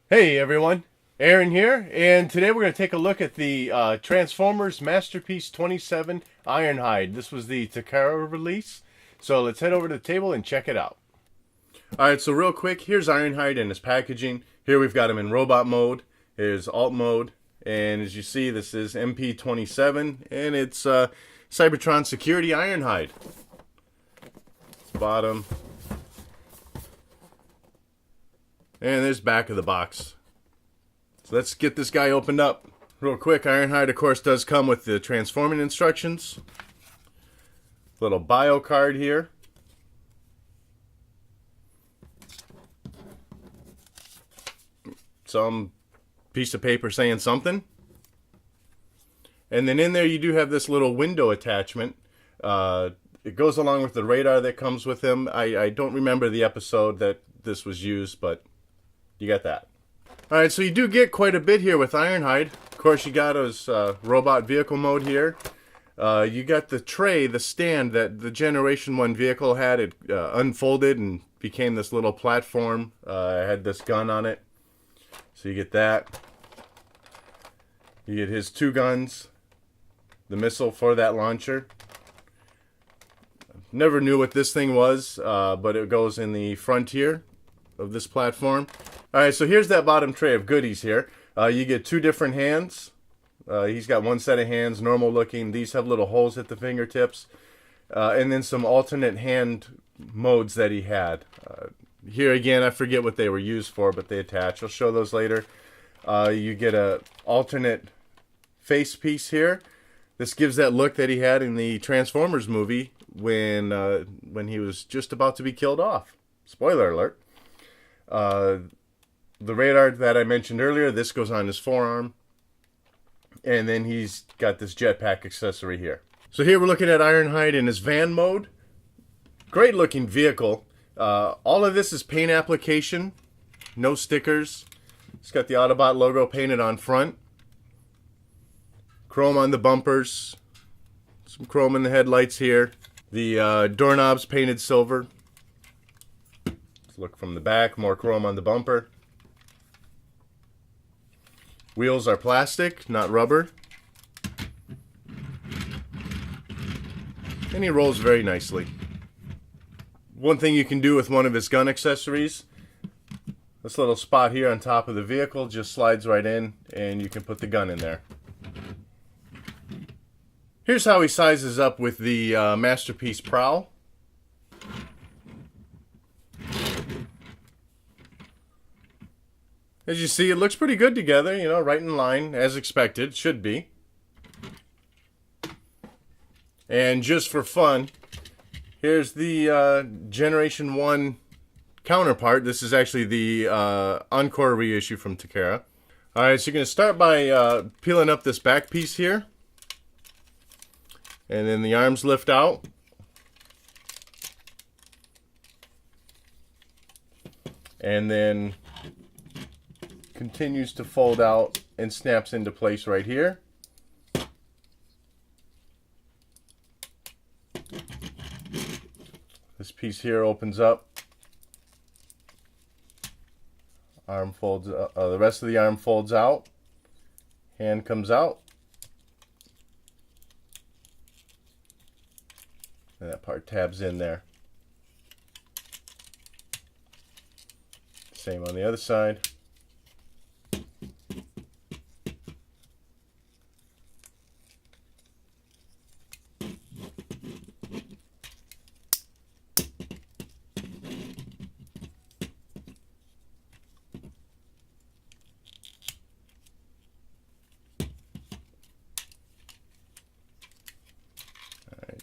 Hey everyone, Aaron here, and today we're going to take a look at the Transformers Masterpiece 27 Ironhide. This was the Takara release, so let's head over to the table and check it out. Alright, so real quick, here's Ironhide and his packaging. Here we've got him in robot mode, here's alt mode, and as you see this is MP-27, and it's Cybertron Security Ironhide. Bottom. And there's back of the box. So let's get this guy opened up. Real quick, Ironhide of course does come with the transforming instructions. Little bio card here. Some piece of paper saying something. And then in there you do have this little window attachment. It goes along with the radar that comes with him. I don't remember the episode that this was used, but you got that. Alright, so you do get quite a bit here with Ironhide. Of course, you got his robot vehicle mode here. You got the tray, the stand that the Generation 1 vehicle had. It unfolded and became this little platform. It had this gun on it. So you get that. You get his two guns. The missile for that launcher. Never knew what this thing was, but it goes in the front here of this platform. Alright, so here's that bottom tray of goodies here. You get two different hands. He's got one set of hands, normal looking. These have little holes at the fingertips. And then some alternate hand modes that he had. Here again, I forget what they were used for, but they attach. I'll show those later. You get a alternate face piece here. This gives that look that he had in the Transformers movie when he was just about to be killed off. Spoiler alert. The radar that I mentioned earlier, this goes on his forearm. And then he's got this jetpack accessory here. So here we're looking at Ironhide in his van mode. Great looking vehicle. All of this is paint application. No stickers. It's got the Autobot logo painted on front. Chrome on the bumpers. Some chrome in the headlights here. The doorknobs painted silver. Let's look from the back. More chrome on the bumper. Wheels are plastic, not rubber. And he rolls very nicely. One thing you can do with one of his gun accessories, this little spot here on top of the vehicle just slides right in and you can put the gun in there. Here's how he sizes up with the Masterpiece Prowl. As you see, it looks pretty good together, you know, right in line, as expected, should be. And just for fun, here's the Generation 1 counterpart. This is actually the Encore reissue from Takara. Alright, so you're going to start by peeling up this back piece here. And then the arms lift out. And then continues to fold out and snaps into place right here. This piece here opens up. Arm folds. The rest of the arm folds out. Hand comes out. And that part tabs in there. Same on the other side.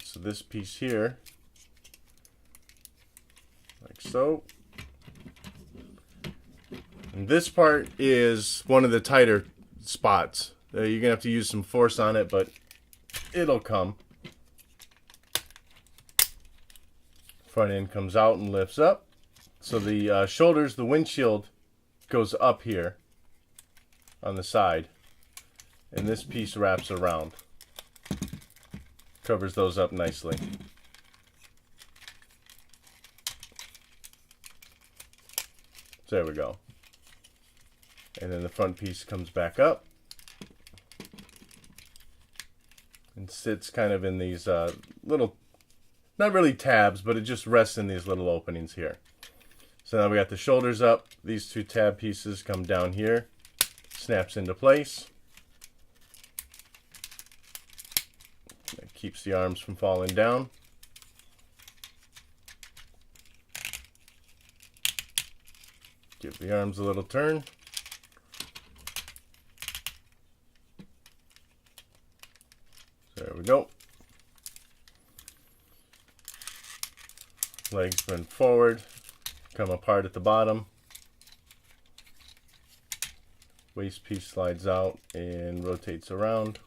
So this piece here, like so. And this part is one of the tighter spots. You're going to have to use some force on it, but it'll come. Front end comes out and lifts up. So the shoulders, the windshield goes up here on the side. And this piece wraps around. Covers those up nicely. So there we go. And then the front piece comes back up and sits kind of in these little, not really tabs, but it just rests in these little openings here. So now we got the shoulders up. These two tab pieces come down here, snaps into place. That keeps the arms from falling down. Give the arms a little turn. There we go. Legs bend forward, come apart at the bottom. Waist piece slides out and rotates around.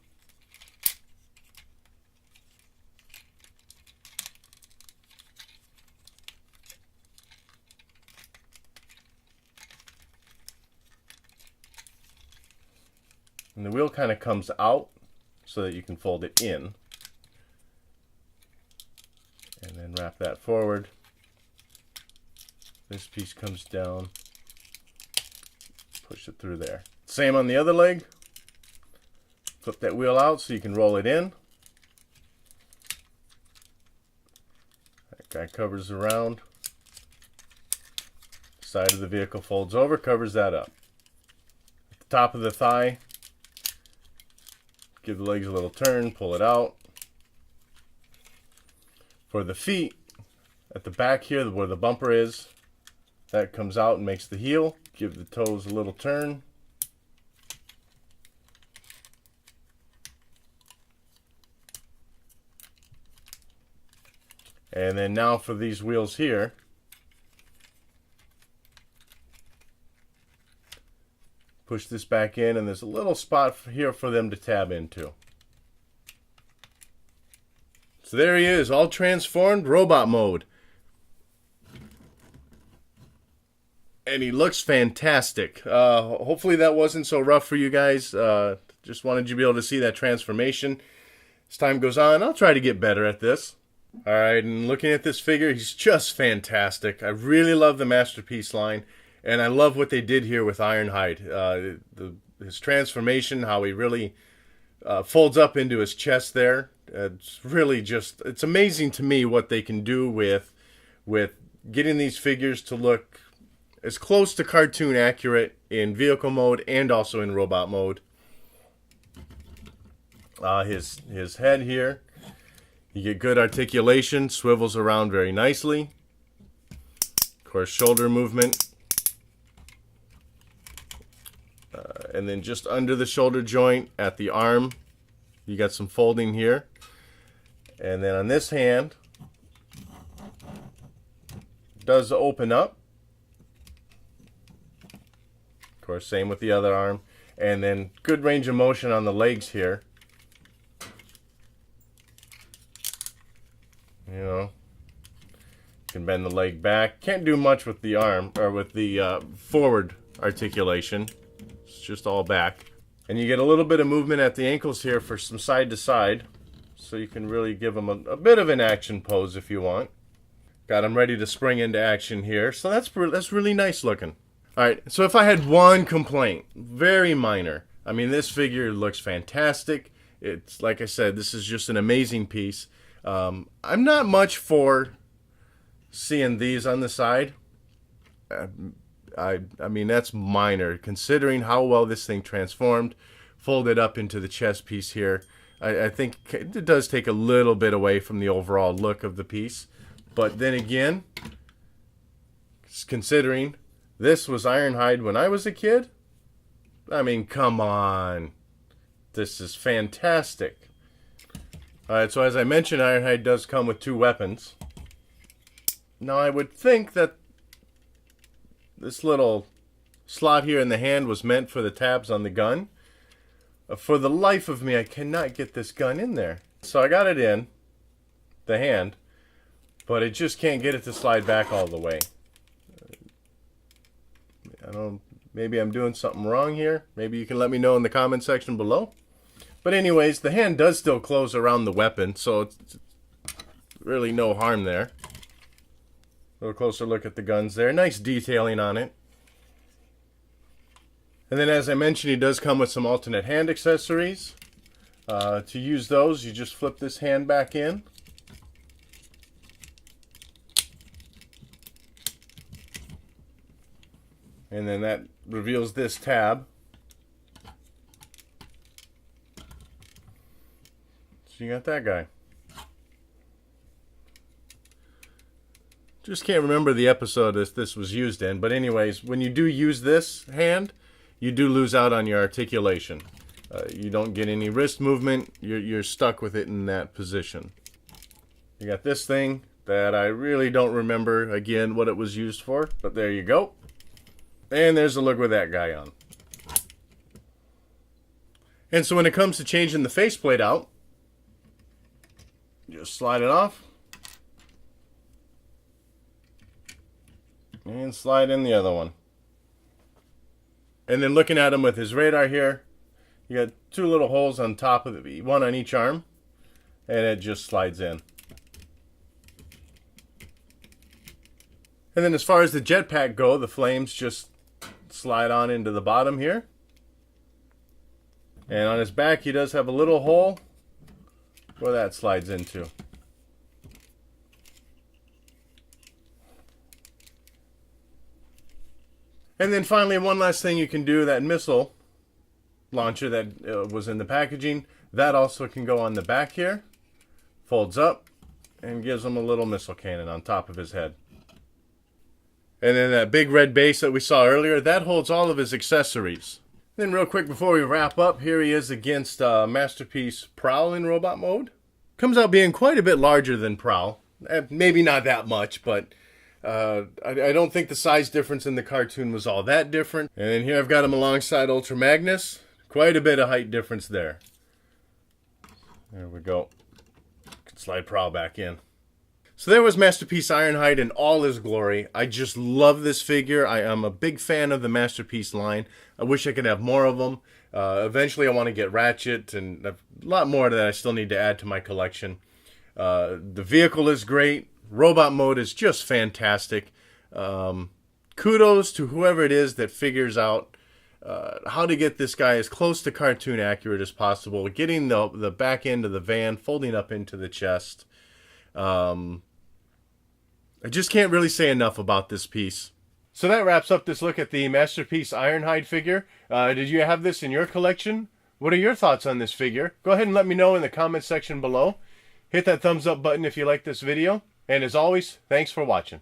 And the wheel kind of comes out so that you can fold it in. And then wrap that forward. This piece comes down. Push it through there. Same on the other leg. Flip that wheel out so you can roll it in. That guy covers around. Side of the vehicle folds over, covers that up. At the top of the thigh, give the legs a little turn, pull it out. For the feet, at the back here where the bumper is, that comes out and makes the heel. Give the toes a little turn. And then now for these wheels here, push this back in, and there's a little spot here for them to tab into. So there he is, all transformed, robot mode. And he looks fantastic. Hopefully that wasn't so rough for you guys. Just wanted you to be able to see that transformation. As time goes on, I'll try to get better at this. Alright, and looking at this figure, he's just fantastic. I really love the Masterpiece line. And I love what they did here with Ironhide. His transformation, how he really folds up into his chest there. It's really just, it's amazing to me what they can do with getting these figures to look as close to cartoon accurate in vehicle mode and also in robot mode. His head here, you get good articulation, swivels around very nicely. Of course, shoulder movement. And then just under the shoulder joint at the arm, you got some folding here. And then on this hand, it does open up. Of course, same with the other arm. And then good range of motion on the legs here. You know, you can bend the leg back. Can't do much with the arm, or with the forward articulation. It's just all back. And you get a little bit of movement at the ankles here for some side to side. So you can really give them a bit of an action pose if you want. Got them ready to spring into action here. So that's really nice looking. Alright, so if I had one complaint, very minor. I mean, this figure looks fantastic. It's, like I said, this is just an amazing piece. I'm not much for seeing these on the side. I mean, that's minor, considering how well this thing transformed, folded up into the chest piece here. I think it does take a little bit away from the overall look of the piece. But then again, considering this was Ironhide when I was a kid, I mean, come on. This is fantastic. Alright, so as I mentioned, Ironhide does come with two weapons. Now, I would think that this little slot here in the hand was meant for the tabs on the gun. For the life of me, I cannot get this gun in there. So I got it in the hand, but I just can't get it to slide back all the way. I don't, maybe I'm doing something wrong here. Maybe you can let me know in the comment section below. But anyways, the hand does still close around the weapon, so it's really no harm there. A little closer look at the guns there. Nice detailing on it. And then, as I mentioned, he does come with some alternate hand accessories. To use those, you just flip this hand back in. And then that reveals this tab. So you got that guy. Just can't remember the episode this was used in. But anyways, when you do use this hand, you do lose out on your articulation. You don't get any wrist movement. You're stuck with it in that position. You got this thing that I really don't remember, again, what it was used for. But there you go. And there's a look with that guy on. And so when it comes to changing the faceplate out, just slide it off. And slide in the other one. And then looking at him with his radar here, you got two little holes on top of it, one on each arm, and it just slides in. And then as far as the jetpack go, the flames just slide on into the bottom here. And on his back, he does have a little hole where that slides into. And then finally, one last thing you can do, that missile launcher that was in the packaging, that also can go on the back here, folds up, and gives him a little missile cannon on top of his head. And then that big red base that we saw earlier, that holds all of his accessories. Then real quick before we wrap up, here he is against Masterpiece Prowl in robot mode. Comes out being quite a bit larger than Prowl. Maybe not that much, but I don't think the size difference in the cartoon was all that different. And then here I've got him alongside Ultra Magnus. Quite a bit of height difference there. There we go. Can slide Prowl back in. So there was Masterpiece Ironhide in all his glory. I just love this figure. I am a big fan of the Masterpiece line. I wish I could have more of them. Eventually I want to get Ratchet and a lot more that I still need to add to my collection. The vehicle is great. Robot mode is just fantastic. Kudos to whoever it is that figures out how to get this guy as close to cartoon accurate as possible. Getting the back end of the van folding up into the chest. I just can't really say enough about this piece. So that wraps up this look at the Masterpiece Ironhide figure. Did you have this in your collection? What are your thoughts on this figure? Go ahead and let me know in the comment section below. Hit that thumbs up button if you like this video. And as always, thanks for watching.